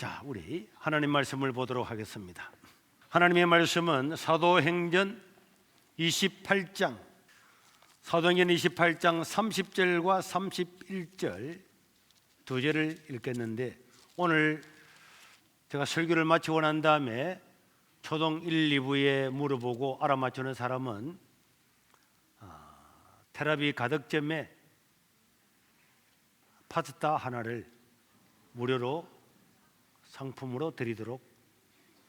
자, 우리 하나님 말씀을 보도록 하겠습니다. 하나님의 말씀은 사도행전 28장 30절과 31절 두 절을 읽겠는데, 오늘 제가 설교를 마치고 난 다음에 초동 1, 2부에 물어보고 알아맞추는 사람은 테라비 가득점에 파스타 하나를 무료로 상품으로 드리도록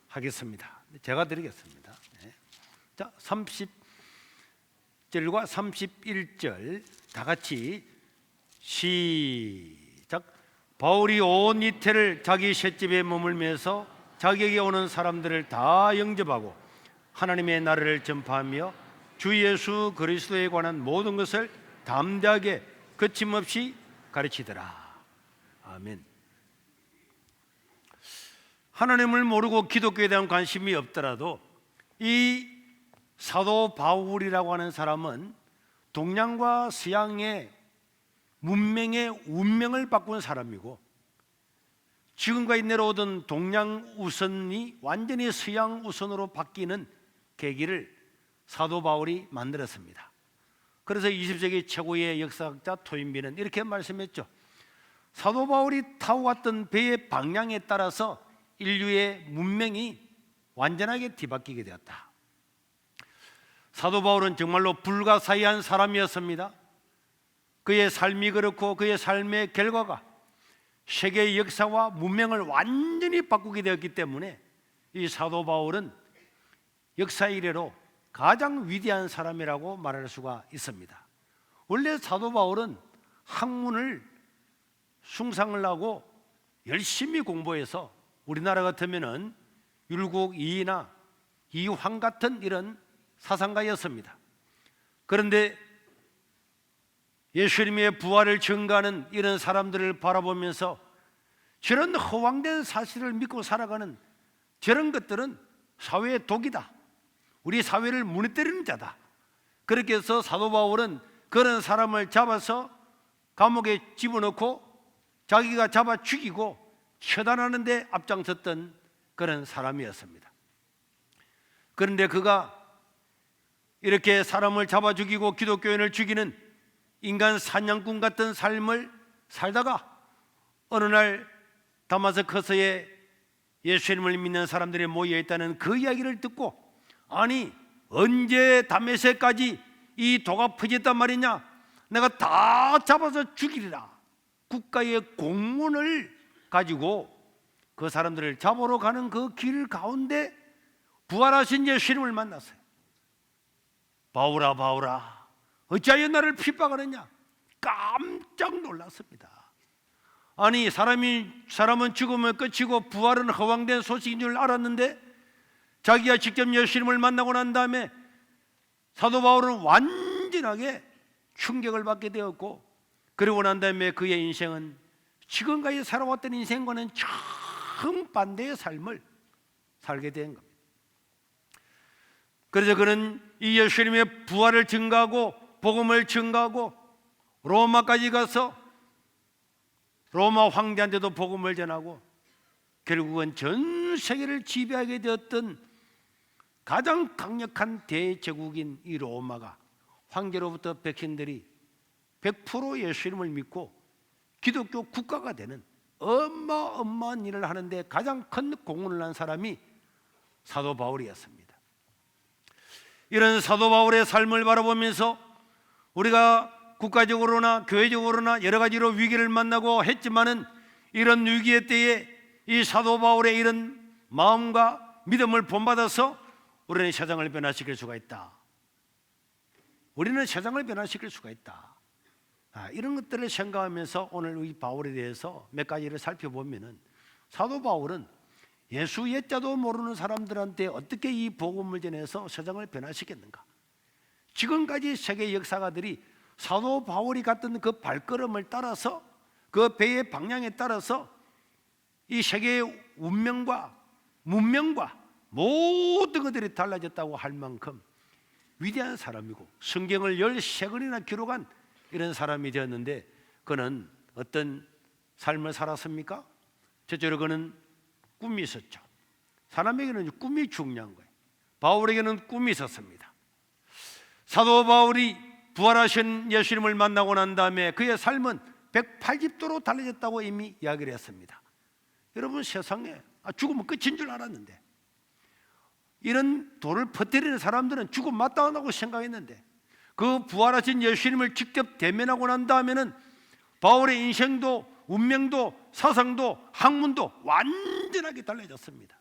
하겠습니다. 제가 드리겠습니다. 자, 30절과 31절 다 같이 시작. 바울이 온 이태를 자기 셋집에 머물면서 자기에게 오는 사람들을 다 영접하고 하나님의 나라를 전파하며 주 예수 그리스도에 관한 모든 것을 담대하게 거침없이 가르치더라. 아멘. 하나님을 모르고 기독교에 대한 관심이 없더라도 이 사도 바울이라고 하는 사람은 동양과 서양의 문명의 운명을 바꾼 사람이고, 지금까지 내려오던 동양 우선이 완전히 서양 우선으로 바뀌는 계기를 사도 바울이 만들었습니다. 그래서 20세기 최고의 역사학자 토인비는 이렇게 말씀했죠. 사도 바울이 타고 갔던 배의 방향에 따라서 인류의 문명이 완전하게 뒤바뀌게 되었다. 사도 바울은 정말로 불가사의한 사람이었습니다. 그의 삶이 그렇고 그의 삶의 결과가 세계의 역사와 문명을 완전히 바꾸게 되었기 때문에 이 사도 바울은 역사 이래로 가장 위대한 사람이라고 말할 수가 있습니다. 원래 사도 바울은 학문을 숭상을 하고 열심히 공부해서 우리나라 같으면은 율곡 이이나 이황 같은 이런 사상가였습니다. 그런데 예수님의 부활을 증거하는 이런 사람들을 바라보면서 저런 허황된 사실을 믿고 살아가는 저런 것들은 사회의 독이다, 우리 사회를 무너뜨리는 자다, 그렇게 해서 사도 바울은 그런 사람을 잡아서 감옥에 집어넣고 자기가 잡아 죽이고 처단하는 데 앞장섰던 그런 사람이었습니다. 그런데 그가 이렇게 사람을 잡아 죽이고 기독교인을 죽이는 인간 사냥꾼 같은 삶을 살다가 어느 날 다마스커스에 예수님을 믿는 사람들이 모여 있다는 그 이야기를 듣고, 아니 언제 다메섹까지 이 도가 퍼졌단 말이냐, 내가 다 잡아서 죽이리라, 국가의 공문을 가지고 그 사람들을 잡으러 가는 그 길 가운데 부활하신 예수님을 만났어요. 바울아 바울아 어찌하여 나를 핍박하느냐. 깜짝 놀랐습니다. 아니 사람은 죽으면 끝이고 부활은 허황된 소식인 줄 알았는데, 자기가 직접 예수님을 만나고 난 다음에 사도 바울은 완전하게 충격을 받게 되었고, 그리고 난 다음에 그의 인생은 지금까지 살아왔던 인생과는 정반대의 삶을 살게 된 겁니다. 그래서 그는 이 예수님의 부활을 증거하고 복음을 증거하고 로마까지 가서 로마 황제한테도 복음을 전하고 결국은 전 세계를 지배하게 되었던 가장 강력한 대제국인 이 로마가 황제로부터 백성들이 100% 예수님을 믿고 기독교 국가가 되는 어마어마한 일을 하는데 가장 큰 공헌을 한 사람이 사도 바울이었습니다. 이런 사도 바울의 삶을 바라보면서 우리가 국가적으로나 교회적으로나 여러 가지로 위기를 만나고 했지만은, 이런 위기의 때에 이 사도 바울의 이런 마음과 믿음을 본받아서 우리는 세상을 변화시킬 수가 있다. 우리는 세상을 변화시킬 수가 있다. 이런 것들을 생각하면서 오늘 이 바울에 대해서 몇 가지를 살펴보면은, 사도 바울은 예수 예자도 모르는 사람들한테 어떻게 이 복음을 전해서 세상을 변화시켰는가. 지금까지 세계 역사가들이 사도 바울이 갔던 그 발걸음을 따라서, 그 배의 방향에 따라서 이 세계의 운명과 문명과 모든 것들이 달라졌다고 할 만큼 위대한 사람이고, 성경을 13권이나 기록한 이런 사람이 되었는데, 그는 어떤 삶을 살았습니까? 첫째로 그는 꿈이 있었죠. 사람에게는 꿈이 중요한 거예요. 바울에게는 꿈이 있었습니다. 사도 바울이 부활하신 예수님을 만나고 난 다음에 그의 삶은 180도로 달라졌다고 이미 이야기를 했습니다. 여러분, 세상에 죽으면 끝인 줄 알았는데, 이런 돌을 퍼뜨리는 사람들은 죽음 마땅하다고 생각했는데, 그 부활하신 예수님을 직접 대면하고 난 다음에는 바울의 인생도 운명도 사상도 학문도 완전하게 달라졌습니다.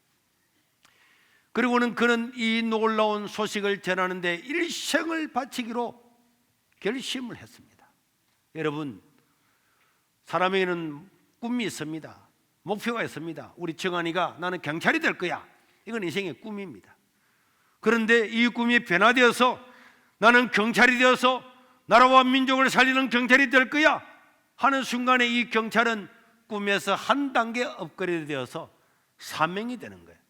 그리고는 그는 이 놀라운 소식을 전하는데 일생을 바치기로 결심을 했습니다. 여러분, 사람에게는 꿈이 있습니다. 목표가 있습니다. 우리 정한이가 나는 경찰이 될 거야. 이건 인생의 꿈입니다. 그런데 이 꿈이 변화되어서 나는 경찰이 되어서 나라와 민족을 살리는 경찰이 될 거야 하는 순간에 이 경찰은 꿈에서 한 단계 업그레이드 되어서 사명이 되는 거예요.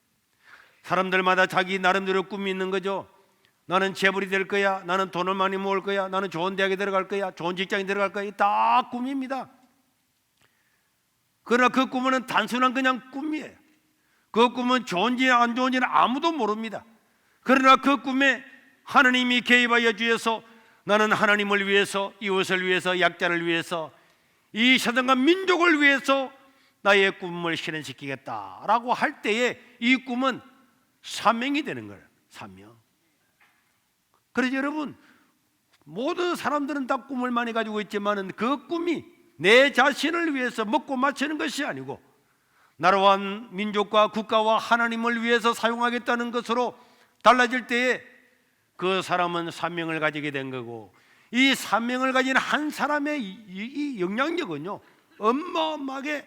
사람들마다 자기 나름대로 꿈이 있는 거죠. 나는 재벌이 될 거야, 나는 돈을 많이 모을 거야, 나는 좋은 대학에 들어갈 거야, 좋은 직장에 들어갈 거야. 다 꿈입니다. 그러나 그 꿈은 단순한 그냥 꿈이에요. 그 꿈은 좋은지 안 좋은지는 아무도 모릅니다. 그러나 그 꿈에 하나님이 개입하여 주셔서 나는 하나님을 위해서, 이웃을 위해서, 약자를 위해서, 이 세상과 민족을 위해서 나의 꿈을 실현시키겠다라고 할 때에 이 꿈은 사명이 되는 거예요. 사명. 그래서 여러분, 모든 사람들은 다 꿈을 많이 가지고 있지만 그 꿈이 내 자신을 위해서 먹고 마시는 것이 아니고 나라와 민족과 국가와 하나님을 위해서 사용하겠다는 것으로 달라질 때에 그 사람은 사명을 가지게 된 거고, 이 사명을 가진 한 사람의 이 영향력은요 어마어마하게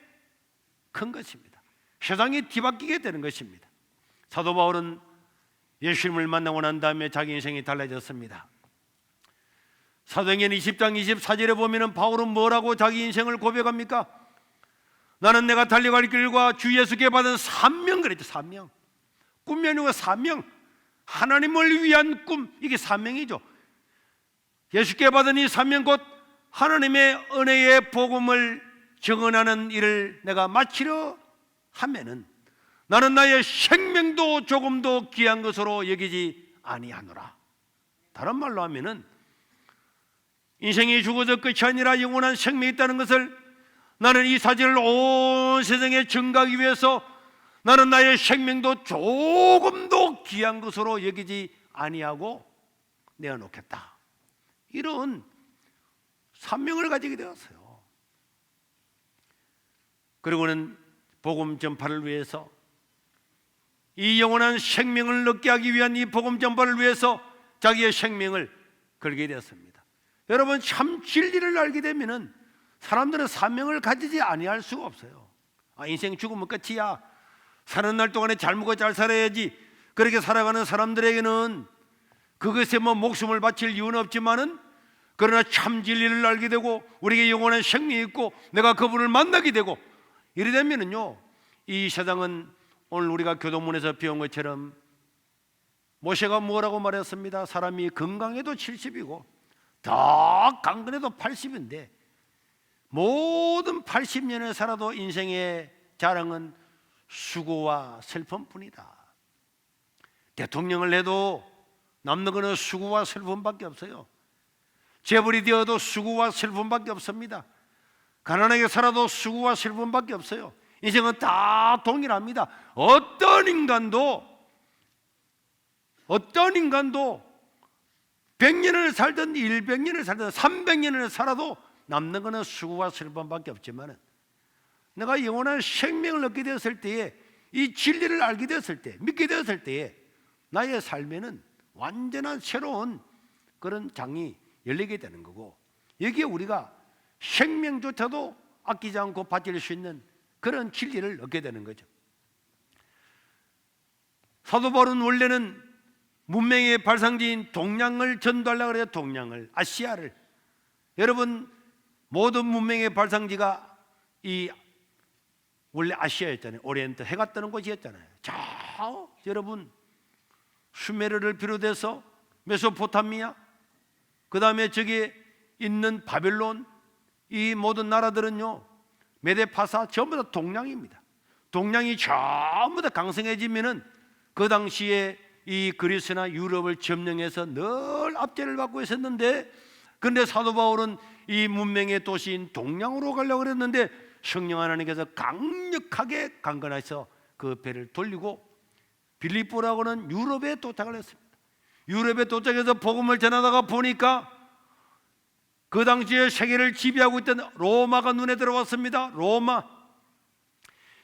큰 것입니다. 세상이 뒤바뀌게 되는 것입니다. 사도 바울은 예수님을 만나고 난 다음에 자기 인생이 달라졌습니다. 사도행전 20장 24절에 보면 바울은 뭐라고 자기 인생을 고백합니까? 나는 내가 달려갈 길과 주 예수께 받은 사명, 그랬죠. 사명. 꿈이 아니고 사명. 하나님을 위한 꿈, 이게 사명이죠. 예수께 받은 이 사명, 곧 하나님의 은혜의 복음을 증언하는 일을 내가 마치려 하면은 나는 나의 생명도 조금도 귀한 것으로 여기지 아니하노라. 다른 말로 하면은 인생이 죽어서 끝이 아니라 영원한 생명이 있다는 것을 나는 이 사실을 온 세상에 증거하기 위해서 나는 나의 생명도 조금도 귀한 것으로 여기지 아니하고 내어놓겠다. 이런 사명을 가지게 되었어요. 그리고는 복음 전파를 위해서, 이 영원한 생명을 얻게 하기 위한 이 복음 전파를 위해서 자기의 생명을 걸게 되었습니다. 여러분, 참 진리를 알게 되면은 사람들은 사명을 가지지 아니할 수가 없어요. 인생 죽으면 끝이야. 사는 날 동안에 잘 먹고 잘 살아야지. 그렇게 살아가는 사람들에게는 그것에 목숨을 바칠 이유는 없지만은, 그러나 참 진리를 알게 되고 우리에게 영원한 생명이 있고 내가 그분을 만나게 되고 이래 되면은요, 이 세상은 오늘 우리가 교도문에서 배운 것처럼 모세가 뭐라고 말했습니다. 사람이 건강해도 70이고 더 강건해도 80인데 모든 80년을 살아도 인생의 자랑은 수고와 슬픔뿐이다. 대통령을 해도 남는 것은 수고와 슬픔밖에 없어요. 재벌이 되어도 수고와 슬픔밖에 없습니다. 가난하게 살아도 수고와 슬픔밖에 없어요. 인생은 다 동일합니다. 어떤 인간도 100년을 살든 100년을 살든 300년을 살아도 남는 것은 수고와 슬픔밖에 없지만, 내가 영원한 생명을 얻게 되었을 때에, 이 진리를 알게 되었을 때, 믿게 되었을 때에 나의 삶에는 완전한 새로운 그런 장이 열리게 되는 거고, 여기에 우리가 생명조차도 아끼지 않고 바칠 수 있는 그런 진리를 얻게 되는 거죠. 사도 바울은 원래는 문명의 발상지인 동양을 전도하려고 해요. 동양을, 아시아를. 여러분, 모든 문명의 발상지가 이 원래 아시아였잖아요. 오리엔트, 해가 뜨는 곳이었잖아요. 여러분, 수메르를 비롯해서 메소포타미아, 그 다음에 저기 있는 바벨론, 이 모든 나라들은요, 메데파사 전부 다 동양입니다. 동양이 전부 다 강성해지면은 그 당시에 이 그리스나 유럽을 점령해서 늘 압제를 받고 있었는데, 그런데 사도 바울은 이 문명의 도시인 동양으로 가려고 그랬는데 성령 하나님께서 강력하게 강건하셔서 그 배를 돌리고 빌립보라고 하는 유럽에 도착을 했습니다. 유럽에 도착해서 복음을 전하다가 보니까 그 당시에 세계를 지배하고 있던 로마가 눈에 들어왔습니다. 로마.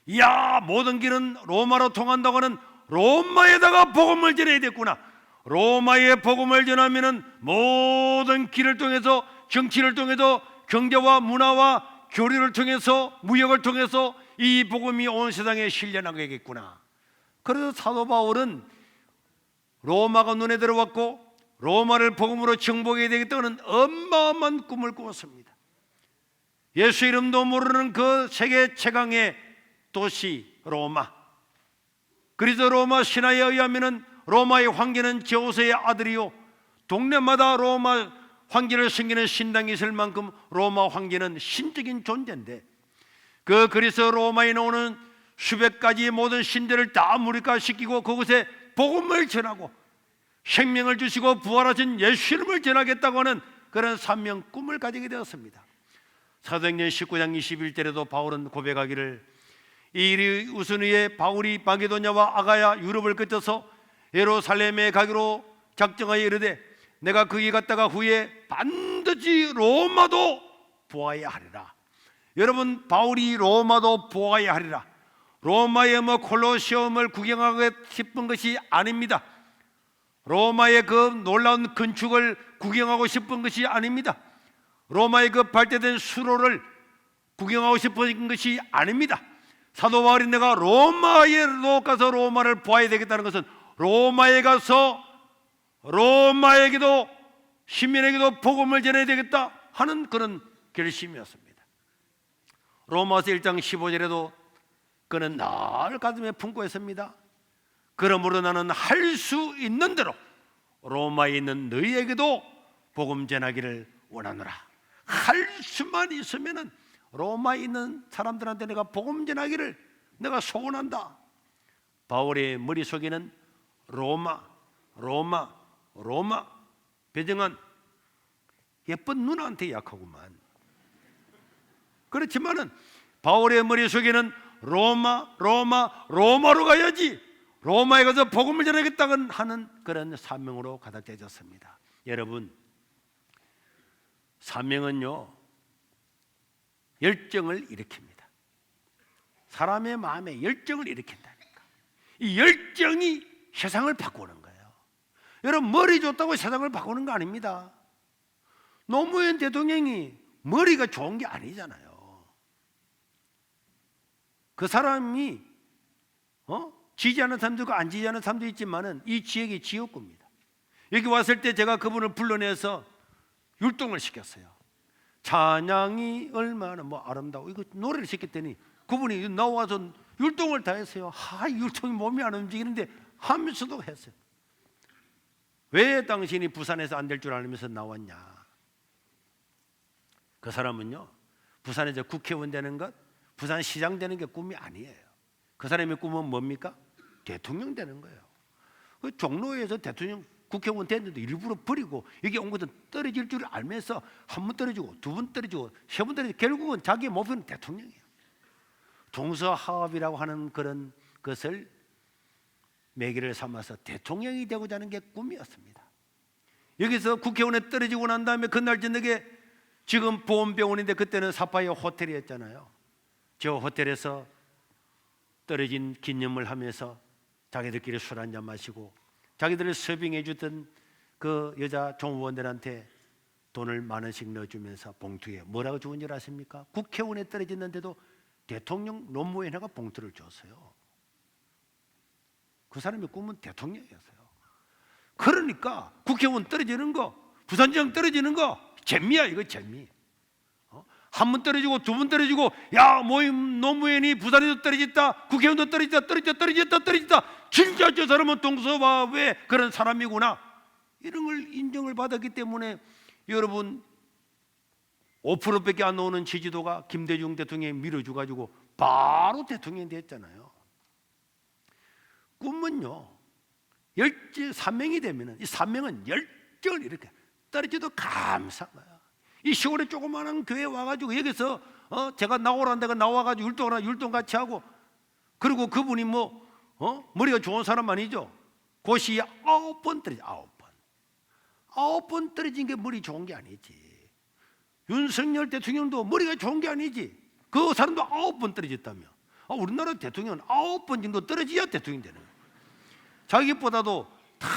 이야, 모든 길은 로마로 통한다고 하는 로마에다가 복음을 전해야 됐구나. 로마에 복음을 전하면은 모든 길을 통해서, 정치를 통해서, 경제와 문화와 교류를 통해서, 무역을 통해서 이 복음이 온 세상에 실려나가겠구나. 그래서 사도 바울은 로마가 눈에 들어왔고 로마를 복음으로 정복해야 되겠다는 어마어마한 꿈을 꾸었습니다. 예수 이름도 모르는 그 세계 최강의 도시 로마. 그래서 로마 신화에 의하면 로마의 황제는 제우스의 아들이요, 동네마다 로마 황제를 섬기는 신당이 있을 만큼 로마 황제는 신적인 존재인데, 그래서 로마에 나오는 수백 가지의 모든 신들을 다 무력화시키고 그곳에 복음을 전하고 생명을 주시고 부활하신 예수 이름을 전하겠다고 하는 그런 사명 꿈을 가지게 되었습니다. 사도행전 19장 21절에도 바울은 고백하기를, 이 일이 우선 후에 바울이 마게도냐와 아가야 유럽을 거쳐서 예루살렘에 가기로 작정하여 이르되 내가 거기 갔다가 후에 반드시 로마도 보아야 하리라. 여러분, 바울이 로마도 보아야 하리라. 로마의 콜로세움을 구경하고 싶은 것이 아닙니다. 로마의 그 놀라운 건축을 구경하고 싶은 것이 아닙니다. 로마의 그 발달된 수로를 구경하고 싶은 것이 아닙니다. 사도 바울이 내가 로마에로 가서 로마를 보아야 되겠다는 것은 로마에 가서 로마에게도 시민에게도 복음을 전해야 되겠다 하는 그런 결심이었습니다. 로마서 1장 15절에도 그는 늘 가슴에 품고 있습니다. 그러므로 나는 할 수 있는 대로 로마에 있는 너희에게도 복음 전하기를 원하노라. 할 수만 있으면은 로마에 있는 사람들한테 내가 복음 전하기를 내가 소원한다. 바울의 머릿속에는 로마, 로마, 로마. 배정한 예쁜 누나한테 약하구만. 그렇지만은 바울의 머릿속에는 로마, 로마, 로마로 가야지, 로마에 가서 복음을 전하겠다는 하는 그런 사명으로 가득 차졌습니다. 여러분, 사명은요 열정을 일으킵니다. 사람의 마음에 열정을 일으킨다니까. 이 열정이 세상을 바꾸는 거예요. 여러분, 머리 좋다고 세상을 바꾸는 거 아닙니다. 노무현 대통령이 머리가 좋은 게 아니잖아요. 그 사람이 지지하는 사람도 있고 안 지지하는 사람도 있지만은 이 지역이 지역구입니다. 여기 왔을 때 제가 그분을 불러내서 율동을 시켰어요. 찬양이 얼마나 아름다워, 이거 노래를 시켰더니 그분이 나와서 율동을 다 했어요. 율동이 몸이 안 움직이는데 하면서도 했어요. 왜 당신이 부산에서 안 될 줄 알면서 나왔냐? 그 사람은요, 부산에서 국회의원 되는 것, 부산시장 되는 게 꿈이 아니에요. 그 사람의 꿈은 뭡니까? 대통령 되는 거예요. 그 종로에서 대통령 국회의원 됐는데 일부러 버리고 여기 온 것은 떨어질 줄 알면서 한 번 떨어지고 두 번 떨어지고 세 번 떨어지고 결국은 자기의 목표는 대통령이에요. 동서화합이라고 하는 그런 것을 매개를 삼아서 대통령이 되고자 하는 게 꿈이었습니다. 여기서 국회의원에 떨어지고 난 다음에 그날 저녁에 지금 보험병원인데 그때는 사파이어 호텔이었잖아요. 저 호텔에서 떨어진 기념을 하면서 자기들끼리 술 한잔 마시고 자기들을 서빙해 주던 그 여자 종업원들한테 돈을 10,000원씩 넣어주면서 봉투에 뭐라고 주은 줄 아십니까? 국회의원에 떨어졌는데도 대통령 노무현이가 봉투를 줬어요. 그 사람의 꿈은 대통령이었어요. 그러니까 국회의원 떨어지는 거, 부산시장 떨어지는 거 재미야. 이거 재미. 한 번 떨어지고 두 번 떨어지고, 야 모임 노무현이 부산에도 떨어졌다, 국회의원도 떨어졌다. 진짜 저 사람은 동서화합의 그런 사람이구나, 이런 걸 인정을 받았기 때문에 여러분 5%밖에 안 나오는 지지도가 김대중 대통령이 밀어줘가지고 바로 대통령이 됐잖아요. 꿈은요, 사명이 되면 이 사명은 열정을 이렇게 떨어져도 감사한 거야. 이 시골에 조그마한 교회 와가지고 여기서 제가 나오라는 데가 나와가지고 율동 같이 하고, 그리고 그분이 머리가 좋은 사람 아니죠? 고시 9번 떨어져. 9번 떨어진 게 머리 좋은 게 아니지. 윤석열 대통령도 머리가 좋은 게 아니지. 그 사람도 9번 떨어졌다며. 우리나라 대통령은 9번 정도 떨어져야 대통령이 되는 거야. 자기보다도 다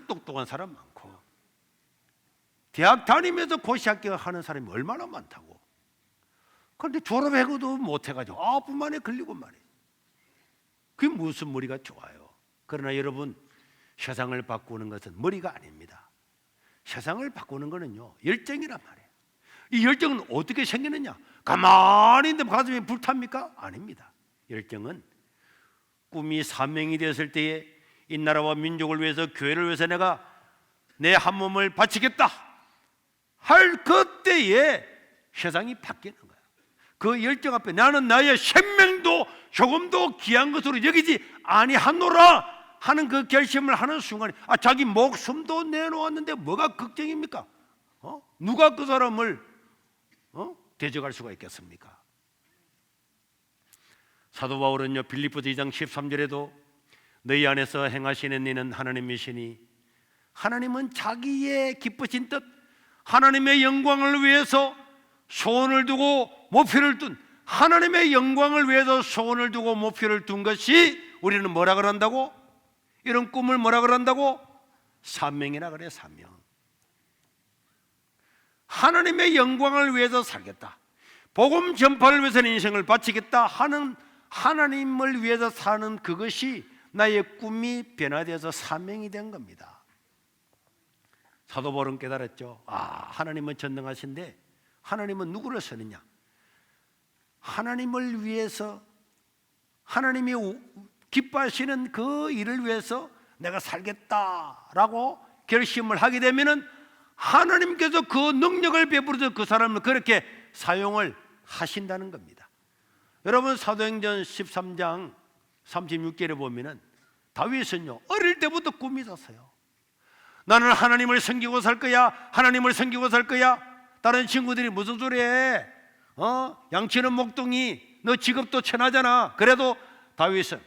똑똑한 사람 많고, 대학 다니면서 고시학교 하는 사람이 얼마나 많다고. 그런데 졸업해고도 못해가지고 9번 만에 걸리고 말이에요. 그게 무슨 머리가 좋아요. 그러나 여러분, 세상을 바꾸는 것은 머리가 아닙니다. 세상을 바꾸는 거는요, 열정이란 말이에요. 이 열정은 어떻게 생기느냐? 가만히 있는데 가슴이 불탑니까? 아닙니다. 열정은 꿈이 사명이 되었을 때에 이 나라와 민족을 위해서, 교회를 위해서 내가 내 한 몸을 바치겠다 할 그때에 세상이 바뀌는 거예요. 그 열정 앞에 나는 나의 생명도 조금도 귀한 것으로 여기지 아니하노라 하는 그 결심을 하는 순간에, 자기 목숨도 내놓았는데 뭐가 걱정입니까? 누가 그 사람을 대적할 수가 있겠습니까? 사도 바울은요, 빌립보서 2장 13절에도 너희 안에서 행하시는 이는 하나님이시니 하나님은 자기의 기쁘신 뜻, 하나님의 영광을 위해서 소원을 두고 목표를 둔, 하나님의 영광을 위해서 소원을 두고 목표를 둔 것이, 우리는 뭐라 그런다고? 이런 꿈을 뭐라 그런다고? 사명이라 그래. 사명. 하나님의 영광을 위해서 살겠다, 복음 전파를 위해서는 인생을 바치겠다 하는, 하나님을 위해서 사는 그것이 나의 꿈이 변화되어서 사명이 된 겁니다. 사도 바울은 깨달았죠. 하나님은 전능하신데 하나님은 누구를 쓰느냐? 하나님을 위해서, 하나님이 기뻐하시는 그 일을 위해서 내가 살겠다라고 결심을 하게 되면은 하나님께서 그 능력을 베풀어서 그 사람을 그렇게 사용을 하신다는 겁니다. 여러분, 사도행전 13장 36절에 보면은 다윗은요, 어릴 때부터 꿈이 있었어요. 나는 하나님을 섬기고 살 거야. 하나님을 섬기고 살 거야. 다른 친구들이 무슨 소리해? 양치는 목동이, 너 직업도 천하잖아. 그래도 다윗은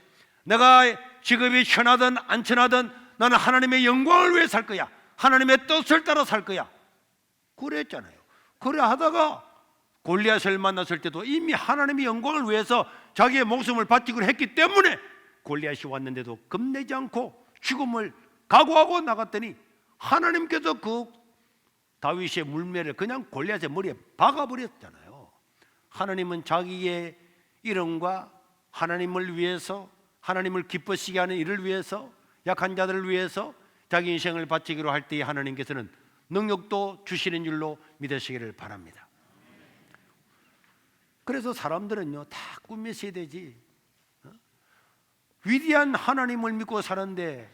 내가 직업이 천하든 안 천하든 나는 하나님의 영광을 위해 살 거야. 하나님의 뜻을 따라 살 거야. 그랬잖아요. 그래 하다가 골리앗을 만났을 때도 이미 하나님의 영광을 위해서 자기의 목숨을 바치기로 했기 때문에 골리앗이 왔는데도 겁내지 않고 죽음을 각오하고 나갔더니 하나님께서 그 다윗의 물매를 그냥 골리앗의 머리에 박아버렸잖아요. 하나님은 자기의 이름과 하나님을 위해서, 하나님을 기쁘시게 하는 일을 위해서, 약한 자들을 위해서 자기 인생을 바치기로 할 때에 하나님께서는 능력도 주시는 줄로 믿으시기를 바랍니다. 그래서 사람들은요, 다 꿈이 있어야 되지. 위대한 하나님을 믿고 사는데,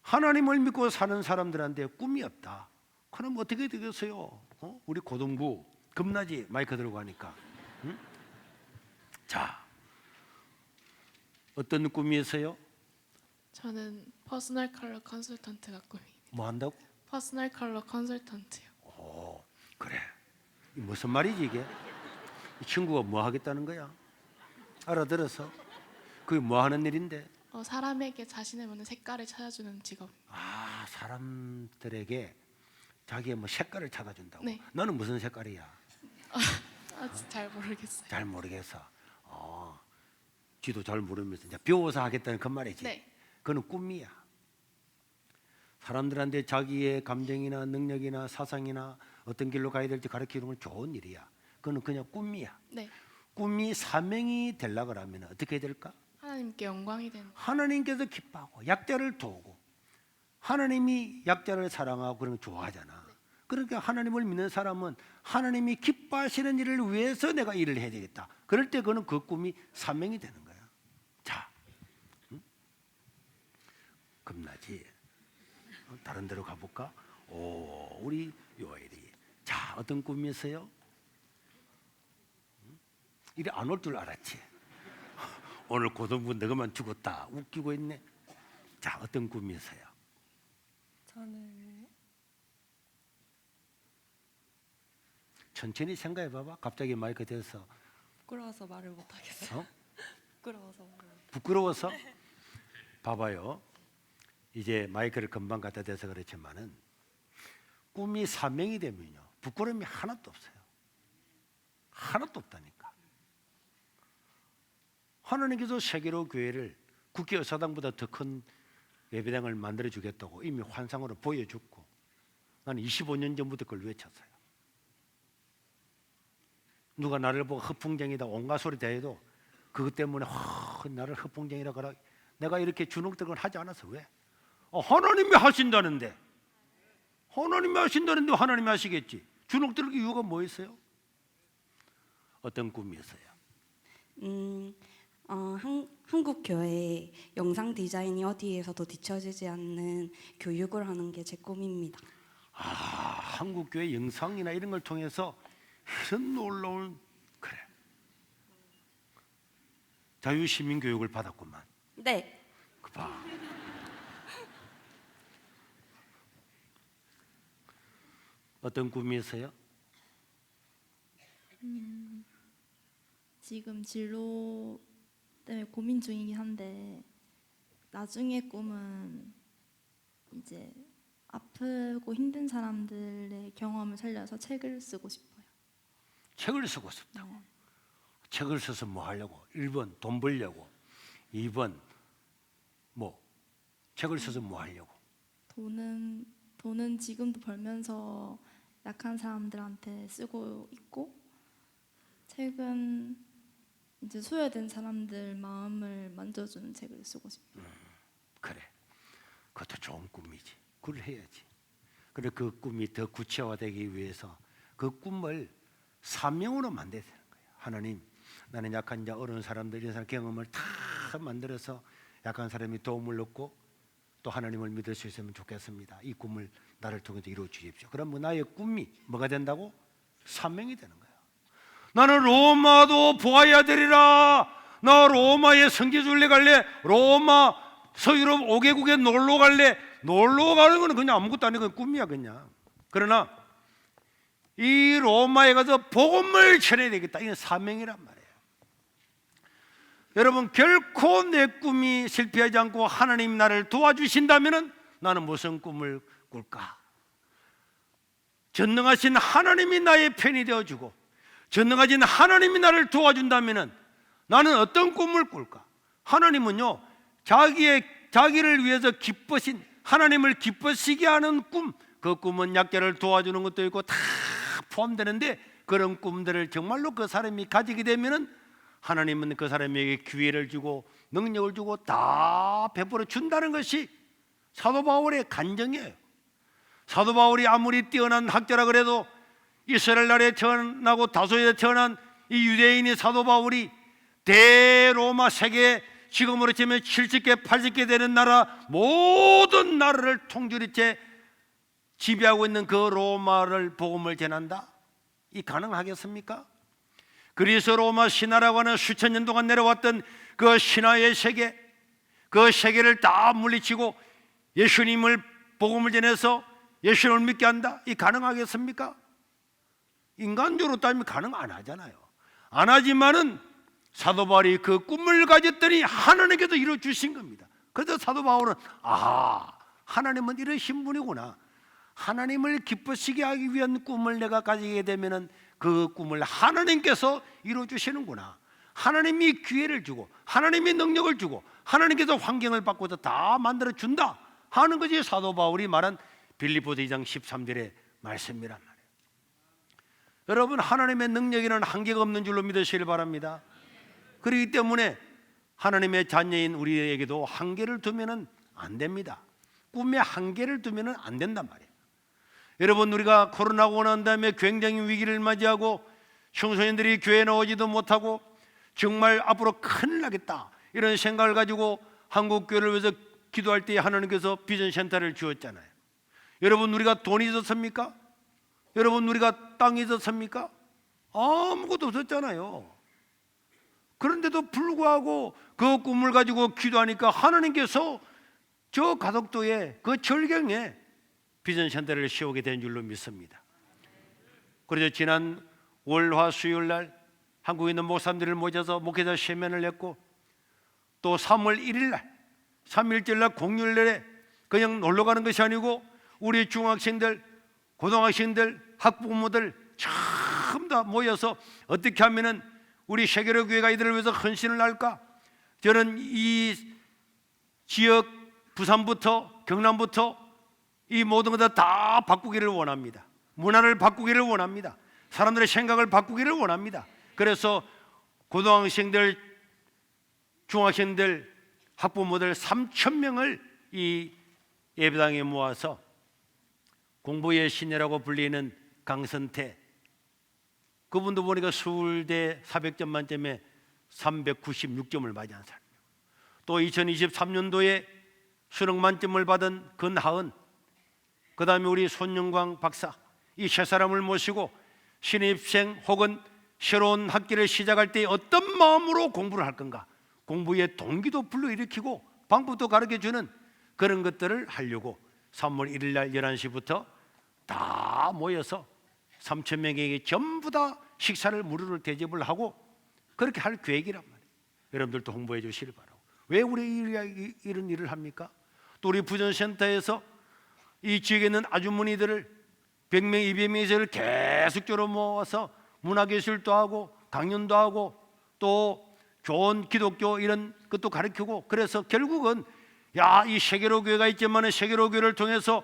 하나님을 믿고 사는 사람들한테 꿈이 없다. 그럼 어떻게 되겠어요? 우리 고등부 겁나지, 마이크 들고 하니까. 응? 자, 어떤 꿈이 있어요? 저는 퍼스널 컬러 컨설턴트가 꿈입니다. 뭐 한다고? 퍼스널 컬러 컨설턴트요. 그래. 무슨 말이지 이게? 이 친구가 뭐 하겠다는 거야? 알아들어서? 그게 뭐 하는 일인데? 사람에게 자신의 모든 색깔을 찾아주는 직업. 사람들에게 자기의 색깔을 찾아준다고? 네. 너는 무슨 색깔이야? 잘 모르겠어요. 잘 모르겠어. 지도 잘 모르면서 이제 배워서 하겠다는 그 말이지. 네. 그건 꿈이야. 사람들한테 자기의 감정이나 능력이나 사상이나 어떤 길로 가야 될지 가르치는 건 좋은 일이야. 그건 그냥 꿈이야. 네. 꿈이 사명이 되려고 하면 어떻게 될까? 하나님께 영광이 되는. 하나님께서 기뻐하고 약자를 도우고, 하나님이 약자를 사랑하고 그런 거 좋아하잖아. 그러니까 하나님을 믿는 사람은 하나님이 기뻐하시는 일을 위해서 내가 일을 해야 되겠다. 그럴 때 그는 그 꿈이 사명이 되는 거야. 자, 겁나지? 다른 데로 가볼까? 우리 요엘이. 자, 어떤 꿈이었어요? 이래 안 올 줄 알았지. 오늘 고등부 너가만 죽었다 웃기고 있네. 자, 어떤 꿈이세요? 저는 천천히 생각해 봐봐. 갑자기 마이크 대서 부끄러워서 말을 못 하겠어요. 어? 부끄러워서 말을 못. 부끄러워서? 봐봐요. 이제 마이크를 금방 갖다 대서 그렇지만은 꿈이 사명이 되면요 부끄러움이 하나도 없어요. 하나도 없다니까. 하나님께서 세계로 교회를 국회의사당보다 더 큰 예배당을 만들어 주겠다고 이미 환상으로 보여줬고, 나는 25년 전부터 그걸 외쳤어요. 누가 나를 보고 허풍쟁이다 온갖 소리 다 해도 그것 때문에 나를 허풍쟁이라 그라 내가 이렇게 주눅들건 하지 않았어. 왜? 하나님이 하신다는데, 하나님이 하신다는데 하나님이 하시겠지. 주눅들 이유가 뭐 있어요? 어떤 꿈이었어요? 한국 교회 영상 디자인이 어디에서도 뒤처지지 않는 교육을 하는 게 제 꿈입니다. 한국 교회 영상이나 이런 걸 통해서 이런 놀라운, 그래, 자유시민 교육을 받았구만. 네, 그 봐. 어떤 꿈이었어요? 지금 진로 때문에 고민 중이긴 한데 나중에 꿈은 이제 아프고 힘든 사람들의 경험을 살려서 책을 쓰고 싶어요. 책을 쓰고 싶다고. 네. 책을 써서 뭐 하려고? 1번 돈 벌려고, 2번 뭐 책을 써서 뭐 하려고? 돈은 지금도 벌면서 약한 사람들한테 쓰고 있고, 책은 이제 소외된 사람들 마음을 만져주는 책을 쓰고 싶어요. 그래, 그것도 좋은 꿈이지. 그걸 해야지. 그래, 그 꿈이 더 구체화되기 위해서 그 꿈을 사명으로 만들어야 되는 거예요. 하나님, 나는 약한 자, 어려운 사람들, 이런 사람 경험을 다 만들어서 약한 사람이 도움을 얻고 또 하나님을 믿을 수 있으면 좋겠습니다. 이 꿈을 나를 통해서 이루어 주십시오. 그러면 나의 꿈이 뭐가 된다고? 사명이 되는 거예요. 나는 로마도 보아야 되리라. 나 로마에 성지순례 갈래. 로마 서유럽 5개국에 놀러 갈래. 놀러 가는 건 그냥 아무것도 아니고 꿈이야 그냥. 그러나 이 로마에 가서 복음을 전해야 되겠다. 이건 사명이란 말이에요. 여러분, 결코 내 꿈이 실패하지 않고 하나님 나를 도와주신다면 나는 무슨 꿈을 꿀까? 전능하신 하나님이 나의 편이 되어주고 전능하신 하나님이 나를 도와준다면 나는 어떤 꿈을 꿀까? 하나님은요, 자기를 위해서 기쁘신, 하나님을 기쁘시게 하는 꿈, 그 꿈은 약자를 도와주는 것도 있고 다 포함되는데, 그런 꿈들을 정말로 그 사람이 가지게 되면은 하나님은 그 사람에게 기회를 주고 능력을 주고 다 베풀어 준다는 것이 사도 바울의 간증이에요. 사도 바울이 아무리 뛰어난 학자라 그래도 이스라엘 나라에 태어나고 다소에 태어난 이 유대인이 사도 바울이 대로마 세계, 지금으로 치면 70개 80개 되는 나라, 모든 나라를 통줄이 채 지배하고 있는 그 로마를 복음을 전한다? 이 가능하겠습니까? 그리스 로마 신화라고 하는 수천 년 동안 내려왔던 그 신화의 세계, 그 세계를 다 물리치고 예수님을 복음을 전해서 예수님을 믿게 한다? 이 가능하겠습니까? 인간적으로 따지면 가능 안 하잖아요. 안 하지만은 사도 바울이 그 꿈을 가졌더니 하나님께서 이루어 주신 겁니다. 그래서 사도 바울은 하나님은 이러신 분이구나. 하나님을 기쁘시게 하기 위한 꿈을 내가 가지게 되면은 그 꿈을 하나님께서 이루어 주시는구나. 하나님이 기회를 주고 하나님이 능력을 주고 하나님께서 환경을 바꿔서 다 만들어 준다 하는 것이 사도 바울이 말한 빌립보서 2장 13절의 말씀이란 말이에요. 여러분, 하나님의 능력에는 한계가 없는 줄로 믿으시길 바랍니다. 그렇기 때문에 하나님의 자녀인 우리에게도 한계를 두면은 안 됩니다. 꿈에 한계를 두면은 안 된단 말이에요. 여러분, 우리가 코로나가 오고 난 다음에 굉장히 위기를 맞이하고 청소년들이 교회에 나오지도 못하고 정말 앞으로 큰일 나겠다 이런 생각을 가지고 한국 교회를 위해서 기도할 때 하나님께서 비전센터를 주었잖아요. 여러분, 우리가 돈이 있었습니까? 여러분, 우리가 땅이 있었습니까? 아무것도 없었잖아요. 그런데도 불구하고 그 꿈을 가지고 기도하니까 하나님께서 저 가덕도에 그 절경에 비전 센터를 세우게 된 줄로 믿습니다. 그래서 지난 월화 수요일 날 한국에 있는 목사님들을 모셔서 목회자 세면을 했고, 또 3월 1일 날 3.1절 날 공휴일날에 그냥 놀러 가는 것이 아니고 우리 중학생들, 고등학생들, 학부모들 전부 다 모여서 어떻게 하면은 우리 세계로 교회가 이들을 위해서 헌신을 할까? 저는 이 지역 부산부터 경남부터 이 모든 것을 다 바꾸기를 원합니다. 문화를 바꾸기를 원합니다. 사람들의 생각을 바꾸기를 원합니다. 그래서 고등학생들, 중학생들, 학부모들 3,000명을 이 예배당에 모아서 공부의 신이라고 불리는 강선태, 그분도 보니까 서울대 400점 만점에 396점을 맞이한 사람이에요. 또 2023년도에 수능 만점을 받은 근하은, 그 다음에 우리 손영광 박사, 이 세 사람을 모시고 신입생 혹은 새로운 학기를 시작할 때 어떤 마음으로 공부를 할 건가, 공부의 동기도 불러일으키고 방법도 가르쳐주는 그런 것들을 하려고 3월 1일 날 11시부터 다 모여서 3,000명에게 전부 다 식사를 무료로 대접을 하고 그렇게 할 계획이란 말이에요. 여러분들도 홍보해 주시길 바라고. 왜 우리 이런 일을 합니까? 또 우리 부전센터에서 이 지역에 있는 아주머니들을 100명, 200명을 계속적으로 모아서 문화교실도 하고 강연도 하고 또 좋은 기독교 이런 것도 가르치고, 그래서 결국은 이 세계로 교회가 있지만 세계로 교회를 통해서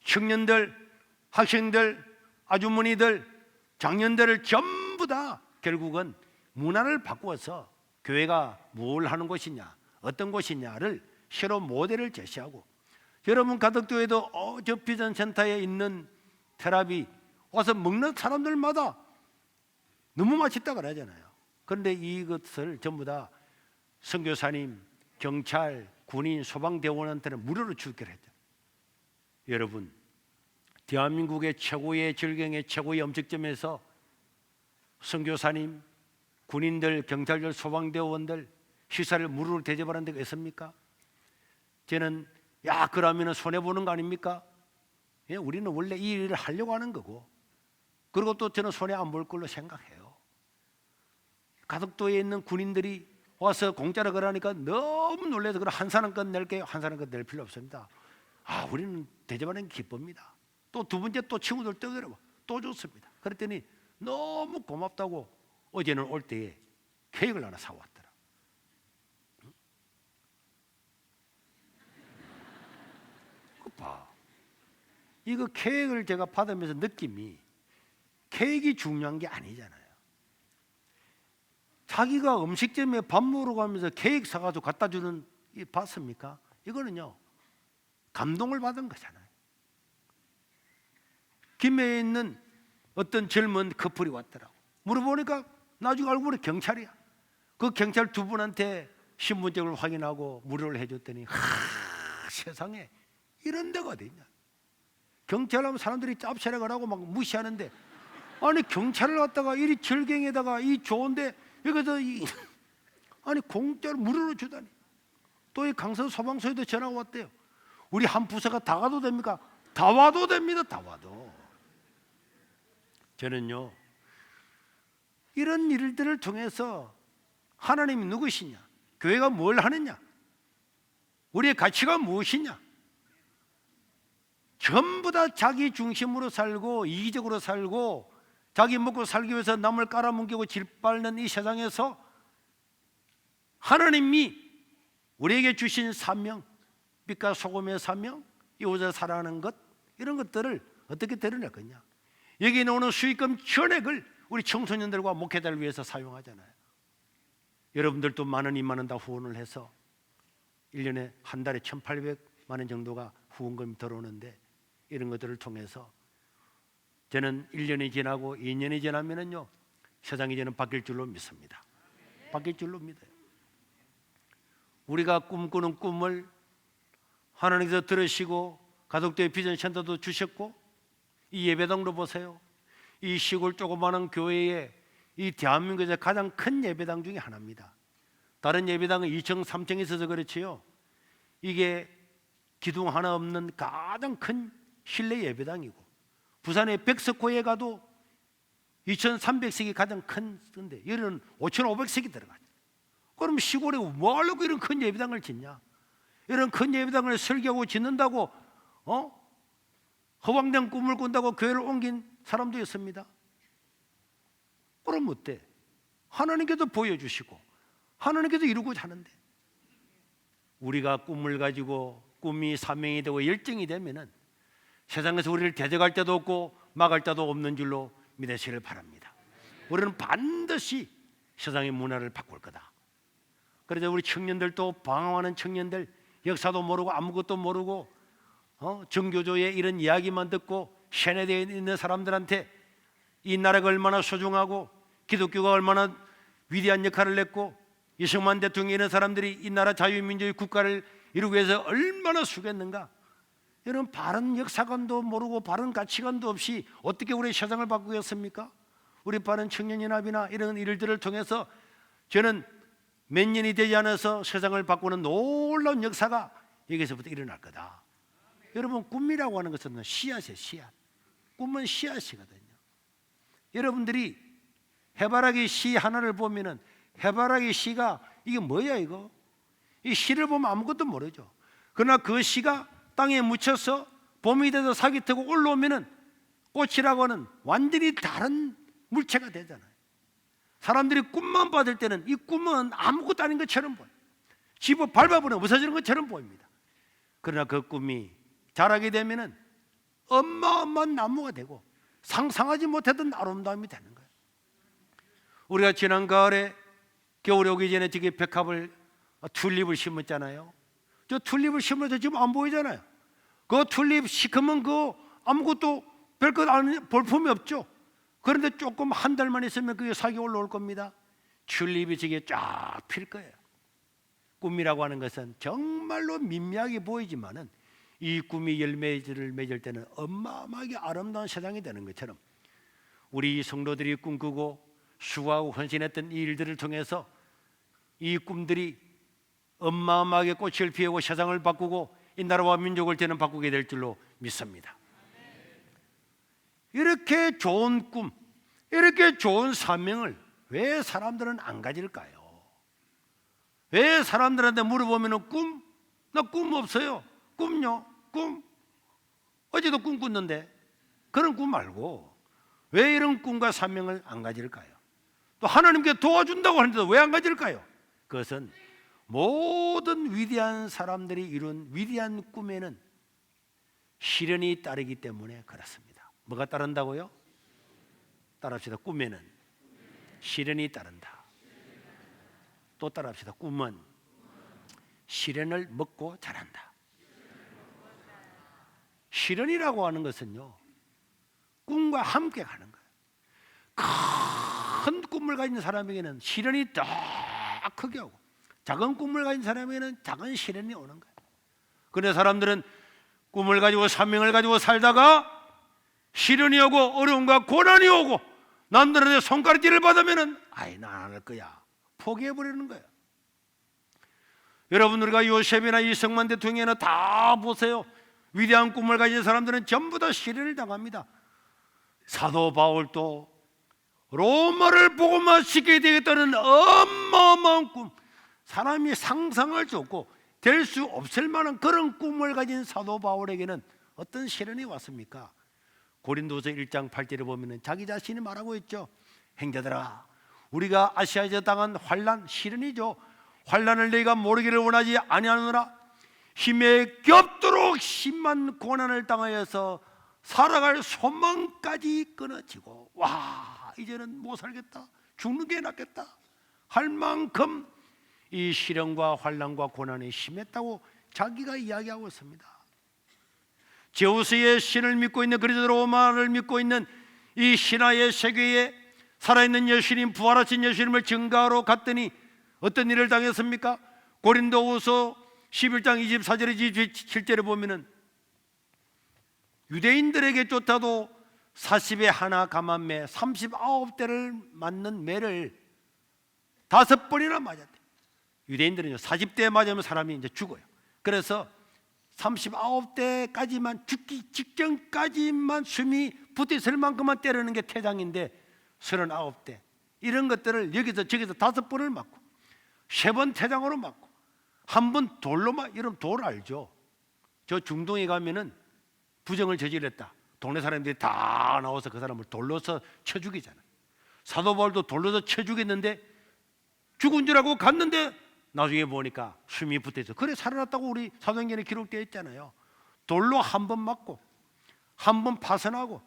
청년들, 학생들, 아주머니들, 장년들을 전부 다 결국은 문화를 바꾸어서 교회가 뭘 하는 곳이냐, 어떤 곳이냐를 새로운 모델을 제시하고, 여러분 가덕도에도 저 비전센터에 있는 테라비 와서 먹는 사람들마다 너무 맛있다 그러잖아요. 그런데 이것을 전부 다 선교사님, 경찰, 군인, 소방대원한테는 무료로 주기로 했죠. 여러분, 대한민국의 최고의 절경의 최고의 음식점에서 선교사님, 군인들, 경찰들, 소방대원들 식사를 무료로 대접하는 데가 있습니까? 저는 그러면 손해보는 거 아닙니까? 예, 우리는 원래 이 일을 하려고 하는 거고, 그리고 또 저는 손해 안 볼 걸로 생각해요. 가덕도에 있는 군인들이 와서 공짜로 그러니까 너무 놀라서 그래, 한 사람껏 낼게요. 한 사람껏 낼 필요 없습니다. 우리는 대접하는 게 기쁩니다. 또 두 번째 또 친구들 떠들어 또 좋습니다. 그랬더니 너무 고맙다고 어제는 올 때에 케이크를 하나 사왔더라. 그 봐, 이거 케이크를 제가 받으면서 느낌이 케이크가 중요한 게 아니잖아요. 자기가 음식점에 밥 먹으러 가면서 케이크 사가지고 갖다 주는 봤습니까? 이거는요 감동을 받은 거잖아요. 김해에 있는 어떤 젊은 커플이 왔더라고. 물어보니까 나중에 알고 보니 경찰이야. 그 경찰 두 분한테 신분증을 확인하고 무료를 해줬더니 세상에 이런 데가 어딨냐. 경찰하면 사람들이 짭새라고 하고 막 무시하는데, 아니 경찰을 갖다가 이리 절경에다가 이 좋은데 여기서 아니 공짜로 무료로 주다니. 또 이 강서 소방서에도 전화가 왔대요. 우리 한 부서가 다 가도 됩니까? 다 와도 됩니다. 다 와도. 저는요 이런 일들을 통해서 하나님이 누구시냐, 교회가 뭘 하느냐, 우리의 가치가 무엇이냐, 전부 다 자기 중심으로 살고 이기적으로 살고 자기 먹고 살기 위해서 남을 깔아뭉개고 질빨는 이 세상에서 하나님이 우리에게 주신 사명, 빛과 소금의 사명, 이웃을 사랑하는 것, 이런 것들을 어떻게 드러낼 거냐. 여기 나오는 수익금 전액을 우리 청소년들과 목회자를 위해서 사용하잖아요. 여러분들도 10,000원, 20,000원 다 후원을 해서 1년에 한 달에 1,800만 원 정도가 후원금이 들어오는데, 이런 것들을 통해서 저는 1년이 지나고 2년이 지나면은요 세상이 저는 바뀔 줄로 믿습니다. 바뀔 줄로 믿어요. 우리가 꿈꾸는 꿈을 하나님께서 들으시고 가덕도의 비전센터도 주셨고, 이 예배당도 보세요. 이 시골 조그마한 교회에 이 대한민국에서 가장 큰 예배당 중에 하나입니다. 다른 예배당은 2층, 3층에 있어서 그렇지요. 이게 기둥 하나 없는 가장 큰 실내 예배당이고, 부산의 백석호에 가도 2,300석이 가장 큰 건데 여기는 5,500석이 들어가죠. 그럼 시골에 뭐 하려고 이런 큰 예배당을 짓냐? 이런 큰 예배당을 설계하고 짓는다고 허황된 꿈을 꾼다고 교회를 옮긴 사람도 있습니다. 그럼 어때? 하나님께도 보여주시고 하나님께도 이루고자 하는데, 우리가 꿈을 가지고 꿈이 사명이 되고 열정이 되면은 세상에서 우리를 대적할 때도 없고 막을 때도 없는 줄로 믿으시길 바랍니다. 우리는 반드시 세상의 문화를 바꿀 거다. 그래서 우리 청년들도, 방황하는 청년들, 역사도 모르고 아무것도 모르고 정교조의 이런 이야기만 듣고 세뇌되어 있는 사람들한테 이 나라가 얼마나 소중하고 기독교가 얼마나 위대한 역할을 했고 이승만 대통령 이런 사람들이 이 나라 자유민주주의 국가를 이루기 위해서 얼마나 수고했는가, 이런 바른 역사관도 모르고 바른 가치관도 없이 어떻게 우리 세상을 바꾸겠습니까? 우리 바른 청년연합이나 이런 일들을 통해서 저는 몇 년이 되지 않아서 세상을 바꾸는 놀라운 역사가 여기서부터 일어날 거다. 여러분, 꿈이라고 하는 것은 씨앗이에요. 씨앗. 꿈은 씨앗이거든요. 여러분들이 해바라기 씨 하나를 보면은 해바라기 씨가 이게 뭐야 이거? 이 씨를 보면 아무것도 모르죠. 그러나 그 씨가 땅에 묻혀서 봄이 돼서 사기 트고 올라오면은 꽃이라고 하는 완전히 다른 물체가 되잖아요. 사람들이 꿈만 받을 때는 이 꿈은 아무것도 아닌 것처럼 보여요. 집어 밟아보면 없어지는 것처럼 보입니다. 그러나 그 꿈이 자라게 되면은 어마어마한 나무가 되고 상상하지 못했던 아름다움이 되는 거예요. 우리가 지난 가을에 겨울에 오기 전에 저기 백합을 튤립을 심었잖아요. 저 튤립을 심어도 지금 안 보이잖아요. 그 튤립 시커먼 그 아무것도 별것 아닌 볼품이 없죠. 그런데 조금 한 달만 있으면 그게 살이 올라올 겁니다. 튤립이 저게 쫙 필 거예요. 꿈이라고 하는 것은 정말로 미미하게 보이지만은 이 꿈이 열매를 맺을 때는 어마어마하게 아름다운 세상이 되는 것처럼 우리 성도들이 꿈꾸고 수고하고 헌신했던 이 일들을 통해서 이 꿈들이 어마어마하게 꽃을 피우고 세상을 바꾸고 이 나라와 민족을 저는 바꾸게 될 줄로 믿습니다. 이렇게 좋은 꿈, 이렇게 좋은 사명을 왜 사람들은 안 가질까요? 왜 사람들한테 물어보면 꿈? 나 꿈 없어요. 꿈요? 꿈? 어제도 꿈 꿨는데. 그런 꿈 말고 왜 이런 꿈과 사명을 안 가질까요? 또 하나님께 도와준다고 하는데도 왜 안 가질까요? 그것은 모든 위대한 사람들이 이룬 위대한 꿈에는 시련이 따르기 때문에 그렇습니다. 뭐가 따른다고요? 따라합시다. 꿈에는 시련이 따른다. 또 따라합시다. 꿈은 시련을 먹고 자란다. 시련이라고 하는 것은요, 꿈과 함께 가는 거예요. 큰 꿈을 가진 사람에게는 시련이 더 크게 오고 작은 꿈을 가진 사람에게는 작은 시련이 오는 거예요. 그런데 사람들은 꿈을 가지고 사명을 가지고 살다가 시련이 오고 어려움과 고난이 오고 남들한테 손가락질을 받으면은 아이 나 안 할 거야 포기해버리는 거예요. 여러분, 우리가 요셉이나 이승만 대통령이나 다 보세요. 위대한 꿈을 가진 사람들은 전부 다 시련을 당합니다. 사도 바울도 로마를 복음화 시켜야 되겠다는 어마어마한 꿈, 사람이 상상할 수 없고 될 수 없을 만한 그런 꿈을 가진 사도 바울에게는 어떤 시련이 왔습니까? 고린도서 1장 8절에 보면 자기 자신이 말하고 있죠. 형제들아, 우리가 아시아에서 당한 환난, 시련이죠. 환난을 너희가 모르기를 원하지 아니하노라. 힘에 겹도록 심한 고난을 당하여서 살아갈 소망까지 끊어지고, 와 이제는 못 살겠다, 죽는 게 낫겠다 할 만큼 이 시련과 환난과 고난이 심했다고 자기가 이야기하고 있습니다. 제우스의 신을 믿고 있는, 그리스 로마를 믿고 있는 이 신화의 세계에 살아있는 예수님, 부활하신 예수님을 증거하러 갔더니 어떤 일을 당했습니까? 고린도후서 11장 24절에 27절에 보면은 유대인들에게 쫓아도 40에 하나 감한 매 39대를 맞는 매를 5번이나 맞았대. 유대인들은요 40대 맞으면 사람이 이제 죽어요. 그래서 39대까지만 죽기 직전까지만 숨이 붙어있을 만큼만 때리는 게 태장인데 39대 이런 것들을 여기서 저기서 5번을 맞고 3번 태장으로 맞고 한 번 돌로 맞. 여러분 돌 알죠? 저 중동에 가면은 부정을 저질렀다 동네 사람들이 다 나와서 그 사람을 돌로서 쳐 죽이잖아요. 사도 바울도 돌로서 쳐 죽였는데 죽은 줄 알고 갔는데 나중에 보니까 숨이 붙어있어. 그래 살아났다고 우리 사도행전에 기록되어 있잖아요. 돌로 한 번 맞고 한 번 파선하고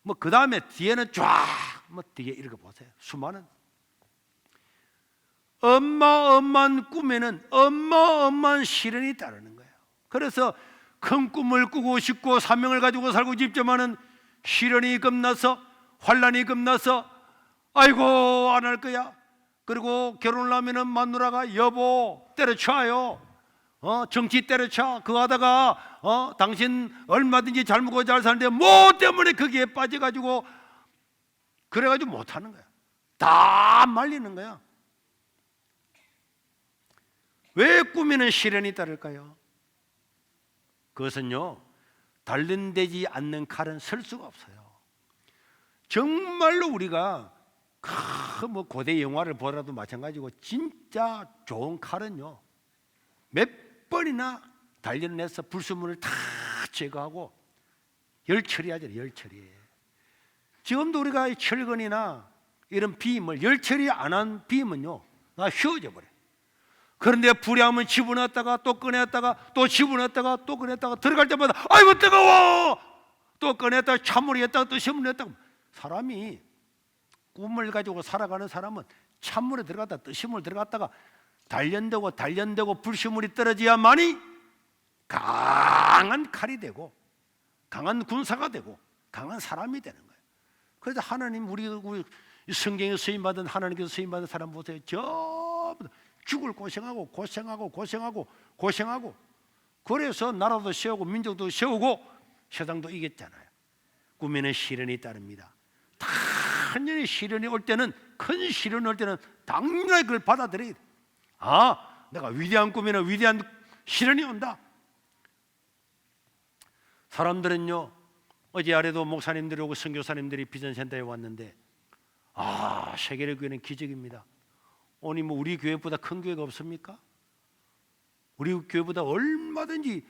뭐 그 다음에 뒤에는 쫙 뭐 뒤에 이렇게 보세요. 수많은 어마어마한 꿈에는 어마어마한 시련이 따르는 거예요. 그래서 큰 꿈을 꾸고 싶고 사명을 가지고 살고 싶지만은 시련이 겁나서 환란이 겁나서 아이고 안 할 거야. 그리고 결혼을 하면은 마누라가 여보 때려쳐요. 정치 때려쳐. 그거 하다가 당신 얼마든지 잘 먹고 잘 사는데 뭐 때문에 거기에 빠져가지고 그래가지고 못하는 거야. 다 말리는 거야. 왜 꿈에는 시련이 따를까요? 그것은요 단련되지 않는 칼은 설 수가 없어요. 정말로 우리가 뭐 고대 영화를 보더라도 마찬가지고 진짜 좋은 칼은요 몇 번이나 단련해서 불순물을 다 제거하고 열 처리하잖아요. 열 처리. 지금도 우리가 철근이나 이런 비임을 열 처리 안 한 비임은요 다 휘어져 버려요. 그런데 불이 하면 집어넣었다가 또 꺼냈다가 또 집어넣었다가 또 꺼냈다가 들어갈 때마다 아이고 뜨거워 또 꺼냈다가 찬물이 했다가 또 시물이 했다가. 사람이 꿈을 가지고 살아가는 사람은 찬물에 들어갔다 뜨시물 들어갔다가 단련되고 불시물이 떨어져야만이 강한 칼이 되고 강한 군사가 되고 강한 사람이 되는 거예요. 그래서 하나님 우리 성경에 쓰임받은 하나님께서 쓰임받은 사람 보세요. 전부 죽을 고생하고 그래서 나라도 세우고 민족도 세우고 세상도 이겼잖아요. 꿈에는 시련이 따릅니다. 당연히 시련이 올 때는 큰 시련이 올 때는 당연히 그걸 받아들여야 돼. 내가 위대한 꿈에는 위대한 시련이 온다. 사람들은요 어제 아래도 목사님들이 오고 선교사님들이 비전센터에 왔는데 세계의 교회는 기적입니다. 아니 뭐 우리 교회보다 큰 교회가 없습니까? 우리 교회보다 얼마든지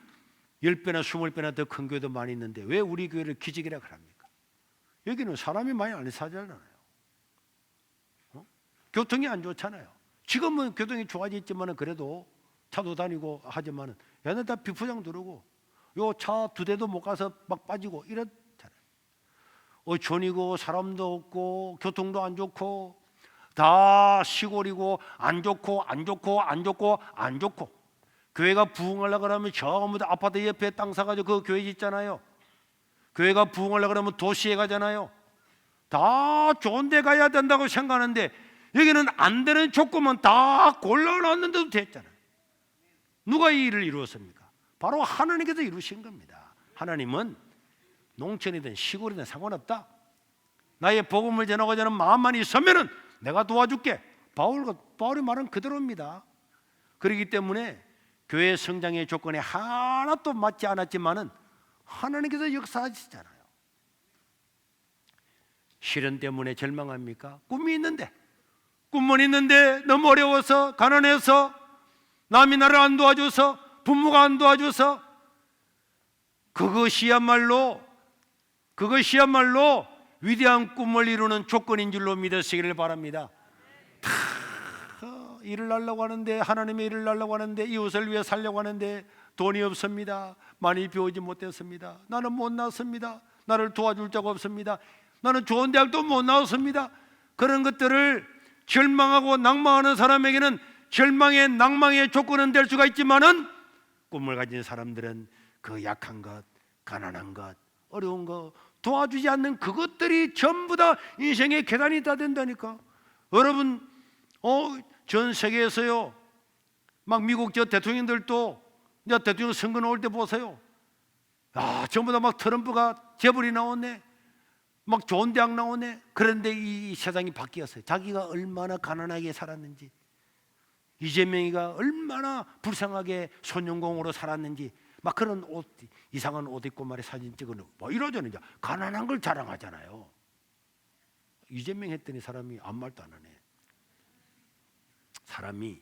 10배나 20배나 더 큰 교회도 많이 있는데 왜 우리 교회를 기적이라고 합니까? 여기는 사람이 많이 안 사잖아요. 교통이 안 좋잖아요. 지금은 교통이 좋아졌지만 그래도 차도 다니고 하지만 얘는 다 비포장 들어오고 요 차 2대도 못 가서 막 빠지고 이렇잖아요. 어촌이고 사람도 없고 교통도 안 좋고 다 시골이고 안 좋고 교회가 부흥하려고 그러면 저 아파트 옆에 땅 사가지고 그 교회 짓잖아요. 교회가 부흥하려고 그러면 도시에 가잖아요. 다 좋은 데 가야 된다고 생각하는데 여기는 안 되는 조건만 다 골라놨는데도 됐잖아요. 누가 이 일을 이루었습니까? 바로 하나님께서 이루신 겁니다. 하나님은 농촌이든 시골이든 상관없다. 나의 복음을 전하고자 하는 마음만 있으면은 내가 도와줄게. 바울이 말은 그대로입니다. 그렇기 때문에 교회 성장의 조건에 하나도 맞지 않았지만은 하나님께서 역사하시잖아요. 시련 때문에 절망합니까? 꿈이 있는데, 꿈은 있는데 너무 어려워서 가난해서 남이 나를 안 도와줘서 부모가 안 도와줘서 그것이야말로 위대한 꿈을 이루는 조건인 줄로 믿으시기를 바랍니다. 다 일을 하려고 하는데 하나님의 일을 하려고 하는데 이웃을 위해 살려고 하는데 돈이 없습니다. 많이 배우지 못했습니다. 나는 못 나왔습니다. 나를 도와줄 자가 없습니다. 나는 좋은 대학도 못 나왔습니다. 그런 것들을 절망하고 낭망하는 사람에게는 절망의 낭망의 조건은 될 수가 있지만은 꿈을 가진 사람들은 그 약한 것, 가난한 것, 어려운 것 도와주지 않는 그것들이 전부 다 인생의 계단이 다 된다니까. 여러분 전 세계에서요 막 미국 저 대통령들도 이제 대통령 선거 나올 때 보세요. 전부 다 막 트럼프가 재벌이 나왔네. 막 좋은 대학 나오네. 그런데 이 세상이 바뀌었어요. 자기가 얼마나 가난하게 살았는지, 이재명이가 얼마나 불쌍하게 소년공으로 살았는지, 막 그런 옷, 이상한 옷 입고 말에 사진 찍어놓고 뭐 이러저는 이제 가난한 걸 자랑하잖아요. 이재명 했더니 사람이 아무 말도 안 하네. 사람이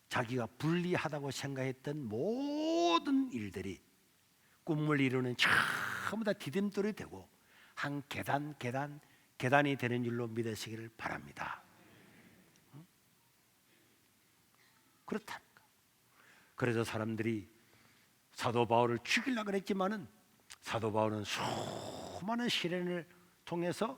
자기가 불리하다고 생각했던 모든 일들이 꿈을 이루는 전부 다 디딤돌이 되고 한 계단이 되는 줄로 믿으시기를 바랍니다. 그렇다니까. 그래서 사람들이 사도 바울을 죽이려고 그랬지만은 사도 바울은 수많은 시련을 통해서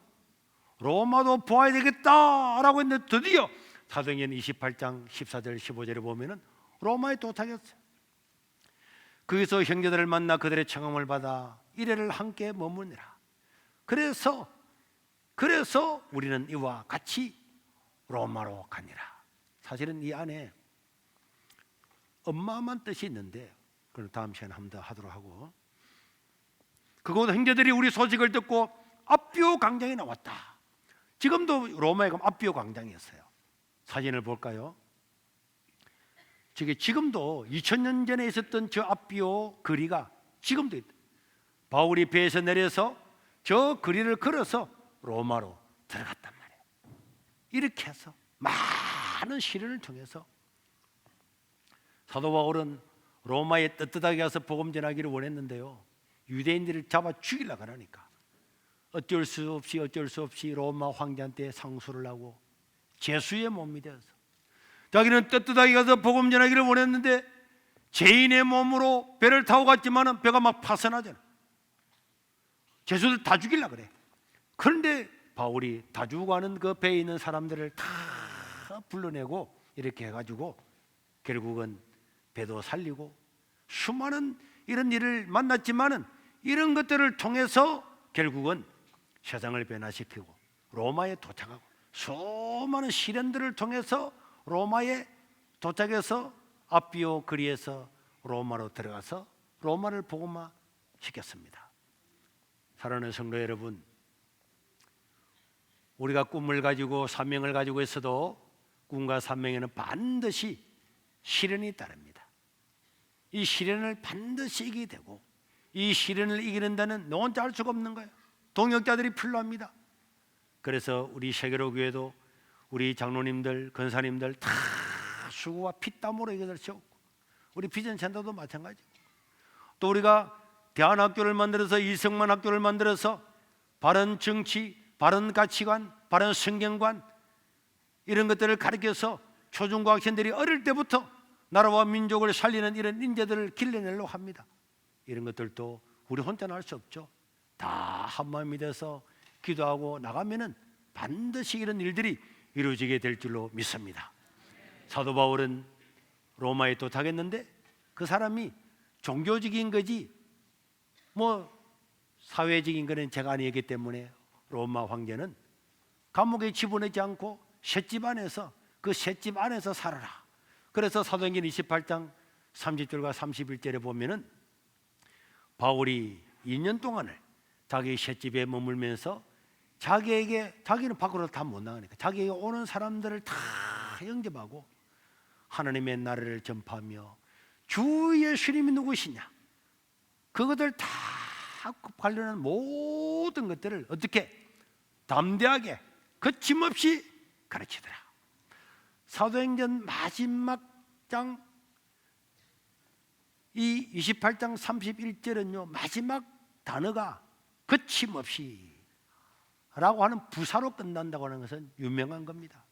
로마도 보아야 되겠다라고 했는데 드디어 사도행전 28장 14절 15절에 보면은 로마에 도착했어요. 거기서 형제들을 만나 그들의 청함을 받아 이래를 함께 머무니라. 그래서 우리는 이와 같이 로마로 가니라. 사실은 이 안에 엄마만 뜻이 있는데 그걸 다음 시간에 한 번 더 하도록 하고, 그곳 형제들이 우리 소식을 듣고 앞비오 광장에 나왔다. 지금도 로마에 가면 앞비오 광장이었어요. 사진을 볼까요? 지금도 2000년 전에 있었던 저 앞비오 거리가 지금도 있다. 바울이 배에서 내려서 저 거리를 걸어서 로마로 들어갔단 말이에요. 이렇게 해서 많은 시련을 통해서 사도 바울은 로마에 떳떳하게 가서 복음 전하기를 원했는데요, 유대인들을 잡아 죽이려고 하니까 어쩔 수 없이 로마 황제한테 상소를 하고 죄수의 몸이 되어서 자기는 떳떳하게 가서 복음 전하기를 원했는데 죄인의 몸으로 배를 타고 갔지만 배가 막 파선하잖아. 죄수들 다 죽이려고 그래. 그런데 바울이 다 죽어가는 그 배에 있는 사람들을 다 불러내고 이렇게 해가지고 결국은 배도 살리고 수많은 이런 일을 만났지만은 이런 것들을 통해서 결국은 세상을 변화시키고 로마에 도착하고 수많은 시련들을 통해서 로마에 도착해서 앞비오 거리에서 로마로 들어가서 로마를 복음화 시켰습니다. 사랑하는 성도 여러분, 우리가 꿈을 가지고 사명을 가지고 있어도 꿈과 사명에는 반드시 시련이 따릅니다. 이 시련을 반드시 이기게 되고 이 시련을 이기는 데는 너 혼자 할 수가 없는 거예요. 동역자들이 필요합니다. 그래서 우리 세계로 교회도 우리 장로님들, 권사님들 다 수고와 피땀으로 이것을 세웠고, 우리 비전센터도 마찬가지고, 또 우리가 대안학교를 만들어서 이성만 학교를 만들어서 바른 정치, 바른 가치관, 바른 성경관 이런 것들을 가르쳐서 초중고 학생들이 어릴 때부터 나라와 민족을 살리는 이런 인재들을 길러내려고 합니다. 이런 것들도 우리 혼자는 할 수 없죠. 다 한마음이 돼서 기도하고 나가면은 반드시 이런 일들이 이루어지게 될 줄로 믿습니다. 사도 바울은 로마에 도착했는데 그 사람이 종교적인 거지 뭐 사회적인 거는 제가 아니었기 때문에 로마 황제는 감옥에 집어넣지 않고 셋집 안에서 그 셋집 안에서 살아라. 그래서 사도행전 28장 30절과 31절에 보면은 바울이 2년 동안을 자기 셋집에 머물면서 자기는 밖으로 다 못 나가니까 자기에게 오는 사람들을 다 영접하고 하나님의 나라를 전파하며 주 예수님이 누구시냐, 그것들 다 관련한 모든 것들을 어떻게 담대하게 거침없이 가르치더라. 사도행전 마지막 장 이 28장 31절은요 마지막 단어가 거침없이 라고 하는 부사로 끝난다고 하는 것은 유명한 겁니다.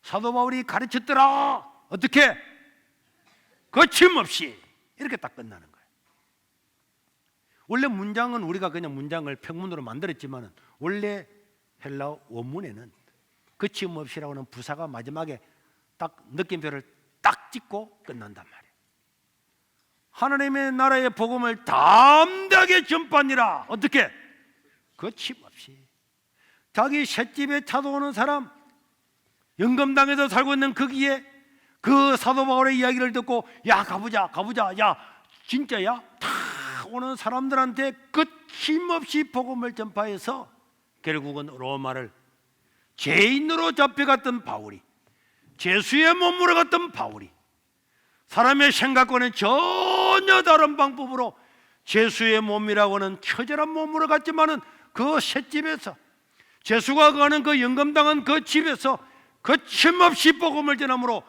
사도 바울이 가르쳤더라. 어떻게? 거침없이 이렇게 딱 끝나는 거예요. 원래 문장은 우리가 그냥 문장을 평문으로 만들었지만 원래 헬라 원문에는 거침없이라고 하는 부사가 마지막에 딱 느낌표를 딱 찍고 끝난단 말이에요. 하나님의 나라의 복음을 담대하게 전파하니라. 어떻게? 거침없이. 자기 셋집에 찾아오는 사람, 영검당에서 살고 있는 거기에 그 사도 바울의 이야기를 듣고 야 가보자 야 진짜야? 다 오는 사람들한테 거침없이 복음을 전파해서 결국은 로마를 죄인으로 잡혀갔던 바울이, 죄수의 몸으로 갔던 바울이 사람의 생각과는 전혀 다른 방법으로 죄수의 몸이라고는 처절한 몸으로 갔지만은 그 셋집에서, 죄수가 가는 그 영감당한 그 집에서 거침없이 복음을 전함으로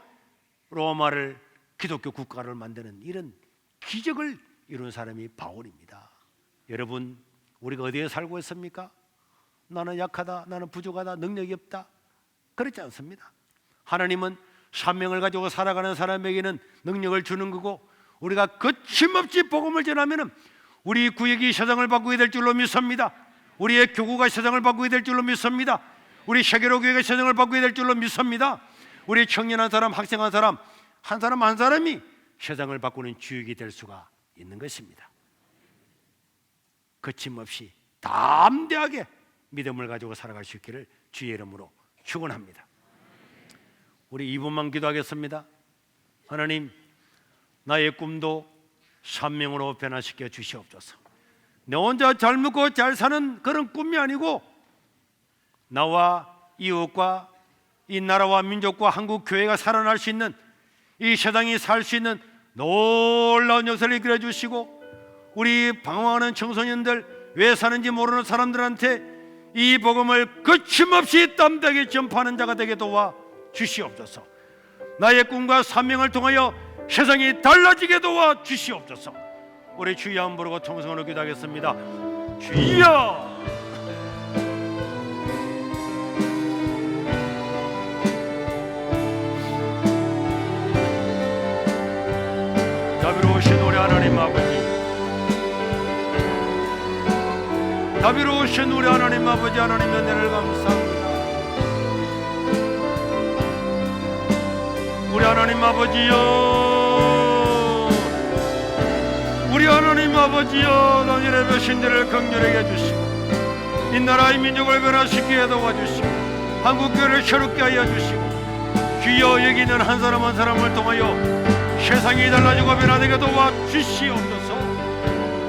로마를, 기독교 국가를 만드는 이런 기적을 이룬 사람이 바울입니다. 여러분, 우리가 어디에 살고 있습니까? 나는 약하다, 나는 부족하다, 능력이 없다, 그렇지 않습니다. 하나님은 사명을 가지고 살아가는 사람에게는 능력을 주는 거고, 우리가 거침없이 복음을 전하면 우리 구역이 세상을 바꾸게 될 줄로 믿습니다. 우리의 교구가 세상을 바꾸게 될 줄로 믿습니다. 우리 세계로 교회가 세상을 바꾸게 될 줄로 믿습니다. 우리 청년 한 사람, 학생 한 사람, 한 사람 한 사람이 세상을 바꾸는 주역이 될 수가 있는 것입니다. 거침없이 담대하게 믿음을 가지고 살아갈 수 있기를 주의 이름으로 축원합니다. 우리 2분만 기도하겠습니다. 하나님, 나의 꿈도 산명으로 변화시켜 주시옵소서. 내 혼자 잘 먹고 잘 사는 그런 꿈이 아니고, 나와 이웃과 이 나라와 민족과 한국 교회가 살아날 수 있는, 이 세상이 살 수 있는 놀라운 역사를 이끌어 주시고, 우리 방황하는 청소년들, 왜 사는지 모르는 사람들한테 이 복음을 거침없이 담대하게 전파하는 자가 되게 도와 주시옵소서. 나의 꿈과 사명을 통하여 세상이 달라지게 도와 주시옵소서. 우리 주여 한번 부르고 통성으로 기도하겠습니다. 주여! 자비로우신 우리 하나님 아버지, 자비로우신 우리 하나님 아버지, 하나님 은혜를 감사합니다. 우리 하나님 아버지여, 우리 하나님 아버지여, 당신의 배신들을 긍휼하게 해주시고 이 나라의 민족을 변화시키게 도와주시고 한국교회를 새롭게 하여 주시고, 주여 여기 있는 한 사람 한 사람을 통하여 세상이 달라지고 변화되게 도와주시옵소서.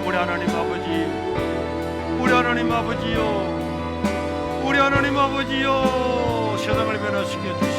우리 하나님 아버지, 우리 하나님 아버지여, 우리 하나님 아버지여, 세상을 변화시켜 주시옵소서.